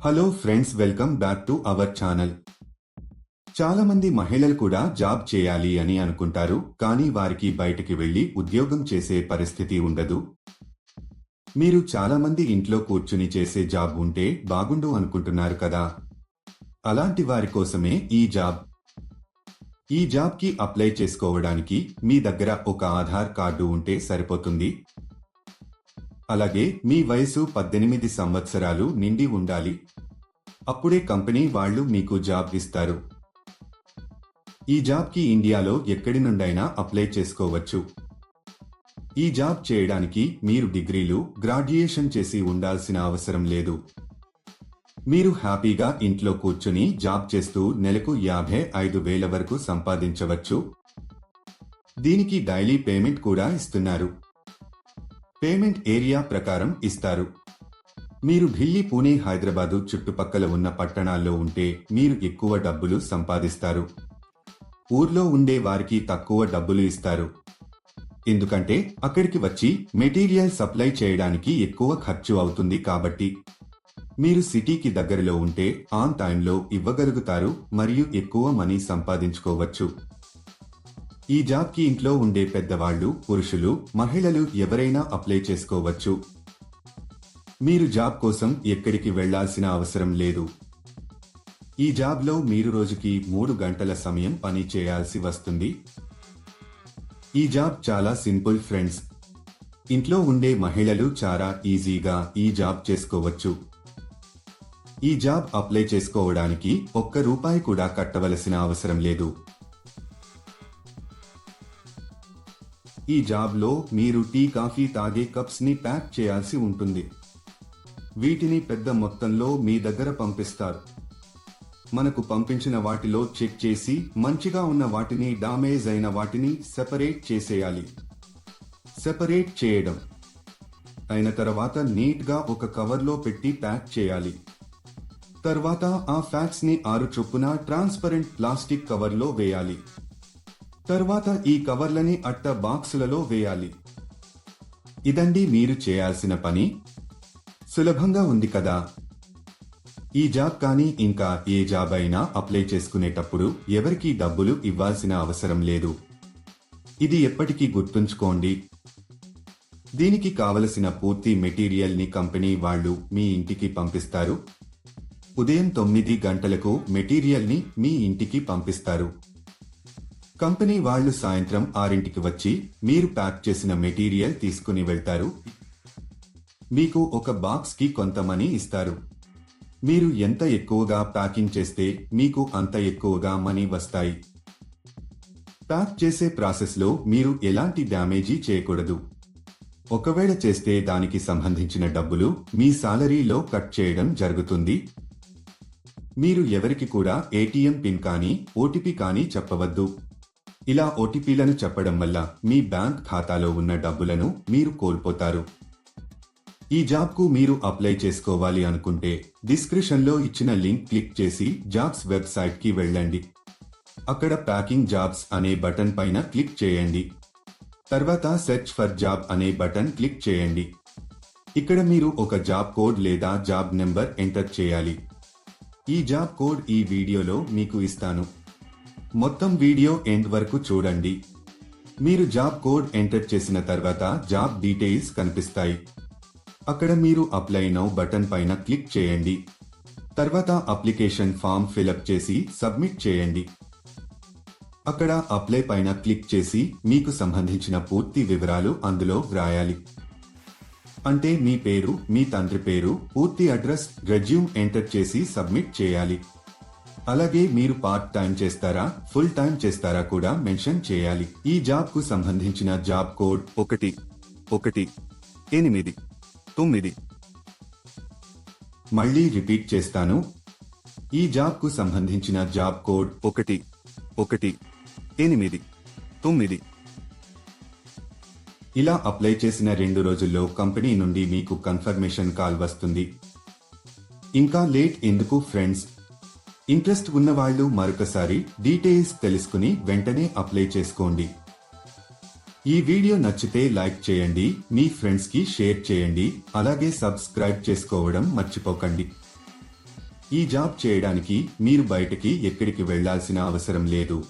Hello friends, welcome back to our channel. చాలా మంది మహిళలు కూడా జాబ్ చేయాలి అని అనుకుంటారు, కానీ వారికి బయటికి వెళ్లి ఉద్యోగం చేసే పరిస్థితి ఉండదు. మీరు చాలా మంది ఇంట్లో కూర్చుని చేసే జాబ్ ఉంటే బాగుండు అనుకుంటున్నారు కదా. అలాంటి వారి కోసమే ఈ జాబ్. ఈ జాబ్ కి అప్లై చేసుకోవడానికి మీ దగ్గర ఒక ఆధార్ కార్డు ఉంటే సరిపోతుంది. అలాగే మీ వయసు 18 సంవత్సరాలు నిండి ఉండాలి. అప్పుడే కంపెనీ వాళ్ళు మీకు జాబ్ ఇస్తారు. ఈ జాబ్ కి ఇండియాలో ఎక్కడి నుండైనా అప్లై చేసుకోవచ్చు. ఈ జాబ్ చేయడానికి మీరు డిగ్రీలు, గ్రాడ్యుయేషన్ చేసి ఉండాల్సిన అవసరం లేదు. మీరు హ్యాపీగా ఇంట్లో కూర్చుని జాబ్ చేస్తూ నెలకు 55,000 వరకు సంపాదించవచ్చు. దీనికి డైలీ పేమెంట్ కూడా ఇస్తున్నారు. పేమెంట్ ఏరియా ప్రకారం ఇస్తారు. మీరు ఢిల్లీ, పూణే, హైదరాబాదు చుట్టుపక్కల ఉన్న పట్టణాల్లో ఉంటే మీరు ఎక్కువ డబ్బులు సంపాదిస్తారు. ఊర్లో ఉండే వారికి తక్కువ డబ్బులు ఇస్తారు. ఎందుకంటే అక్కడికి వచ్చి మెటీరియల్ సప్లై చేయడానికి ఎక్కువ ఖర్చు అవుతుంది కాబట్టి. మీరు సిటీకి దగ్గరలో ఉంటే ఆన్ టైంలో ఇవ్వగలుగుతారు మరియు ఎక్కువ మనీ సంపాదించుకోవచ్చు. ఈ జాబ్ కి ఇంట్లో ఉండే పెద్దవాళ్లు, పురుషులు, మహిళలు ఎవరైనా అప్లై చేసుకోవచ్చు. మీరు జాబ్ కోసం ఎక్కడికి వెళ్లాల్సిన అవసరం లేదు. ఈ జాబ్ లో మీరు రోజుకి 3 గంటల సమయం పని చేయాల్సి వస్తుంది. ఈ జాబ్ చాలా సింపుల్ ఫ్రెండ్స్. ఇంట్లో ఉండే మహిళలు చాలా ఈజీగా ఈ జాబ్ చేసుకోవచ్చు. ఈ జాబ్ అప్లై చేసుకోవడానికి ₹1 కూడా కట్టవలసిన అవసరం లేదు. ఈ జాబ్ లో మీరు టీ, కాఫీ తాగే కప్స్ ని ప్యాక్ చేయాల్సి ఉంటుంది. వీటిని పెద్ద మొత్తంలో మీ దగ్గర పంపిస్తారు. మనకు పంపించిన వాటిలో చెక్ చేసి మంచిగా ఉన్న వాటిని, డామేజ్ అయిన వాటిని సెపరేట్ చేసేయాలి. సెపరేట్ చేయడం అయిన తర్వాత నీట్ గా ఒక కవర్లో పెట్టి ప్యాక్ చేయాలి. తర్వాత ఆ ఫ్యాక్స్ ని 6 చొప్పున ట్రాన్స్పరెంట్ ప్లాస్టిక్ కవర్లో వేయాలి. తర్వాత ఈ కవర్లని అట్ట బాక్సులలో వేయాలి. ఇదండి మీరు చేయాల్సిన పని. సులభంగా ఉంది కదా. ఈ జాబ్ కానీ ఇంకా ఏ జాబ్ అయినా అప్లై చేసుకునేటప్పుడు ఎవరికీ డబ్బులు ఇవ్వాల్సిన అవసరం లేదు. ఇది ఎప్పటికీ గుర్తుంచుకోండి. దీనికి కావలసిన పూర్తి మెటీరియల్ ని కంపెనీ వాళ్ళు మీ ఇంటికి పంపిస్తారు. ఉదయం 9 గంటలకు మెటీరియల్ ని మీ ఇంటికి పంపిస్తారు. కంపెనీ వాళ్ళు సాయంత్రం 6కి వచ్చి మీరు ప్యాక్ చేసిన మెటీరియల్ తీసుకుని వెళ్తారు. మీకు ఒక బాక్స్ కి కొంత మనీ ఇస్తారు. మీరు ఎంత ఎక్కువగా ప్యాకింగ్ చేస్తే మీకు అంత ఎక్కువగా మనీ వస్తాయి. ప్యాక్ చేసే ప్రాసెస్ లో మీరు ఎలాంటి డ్యామేజీ చేయకూడదు. ఒకవేళ చేస్తే దానికి సంబంధించిన డబ్బులు మీ సాలరీలో కట్ చేయడం జరుగుతుంది. మీరు ఎవరికి కూడా ఏటీఎం పిన్ కానీ, ఓటీపీ కానీ చెప్పవద్దు. ఇలా ఓటీపీలను చెప్పడం వల్ల మీ బ్యాంక్ ఖాతాలో ఉన్న డబ్బులను మీరు కోల్పోతారు. ఈ జాబ్ కు మీరు అప్లై చేసుకోవాలి అనుకుంటే డిస్క్రిప్షన్ లో ఇచ్చిన లింక్ క్లిక్ చేసి జాబ్స్ వెబ్సైట్ కి వెళ్ళండి. అక్కడ ప్యాకింగ్ జాబ్స్ అనే బటన్ పైన క్లిక్ చేయండి. తర్వాత సెర్చ్ ఫర్ జాబ్ అనే బటన్ క్లిక్ చేయండి. ఇక్కడ మీరు ఒక జాబ్ కోడ్ లేదా జాబ్ నెంబర్ ఎంటర్ చేయాలి. ఈ జాబ్ కోడ్ ఈ వీడియోలో మీకు ఇస్తాను. మొత్తం వీడియో ఎండ్ వరకు చూడండి. మీరు జాబ్ కోడ్ ఎంటర్ చేసిన తర్వాత జాబ్ డీటెయిల్స్ కనిపిస్తాయి. అక్కడ మీరు అప్లై నౌ బటన్ పైన క్లిక్ చేయండి. తర్వాత అప్లికేషన్ ఫామ్ ఫిలప్ చేసి సబ్మిట్ చేయండి. అక్కడ అప్లై పైన క్లిక్ చేసి మీకు సంబంధించిన పూర్తి వివరాలు అందులో వ్రాయాలి. అంటే మీ పేరు, మీ తండ్రి పేరు, పూర్తి అడ్రస్, రెజ్యూమ్ ఎంటర్ చేసి సబ్మిట్ చేయాలి. అలాగే మీరు పార్ట్ టైం చేస్తారా, ఫుల్ టైం చేస్తారా కూడా మెన్షన్ చేయాలి. ఈ జాబ్ కు సంబంధించిన జాబ్ కోడ్ 1189. మళ్ళీ రిపీట్ చేస్తాను. ఈ జాబ్ కు సంబంధించిన జాబ్ కోడ్ 1189. ఇలా అప్లై చేసిన 2 రోజుల్లో కంపెనీ నుండి మీకు కన్ఫర్మేషన్ కాల్ వస్తుంది. ఇంకా లేట్ ఎందుకు ఫ్రెండ్స్? ఇంట్రెస్ట్ ఉన్నవాళ్లు మరొకసారి డీటెయిల్స్ తెలుసుకుని వెంటనే అప్లై చేసుకోండి. ఈ వీడియో నచ్చితే లైక్ చేయండి, మీ ఫ్రెండ్స్ కి షేర్ చేయండి, అలాగే సబ్స్క్రైబ్ చేసుకోవడం మర్చిపోకండి. ఈ జాబ్ చేయడానికి మీరు బయటకి ఎక్కడికి వెళ్లాల్సిన అవసరం లేదు.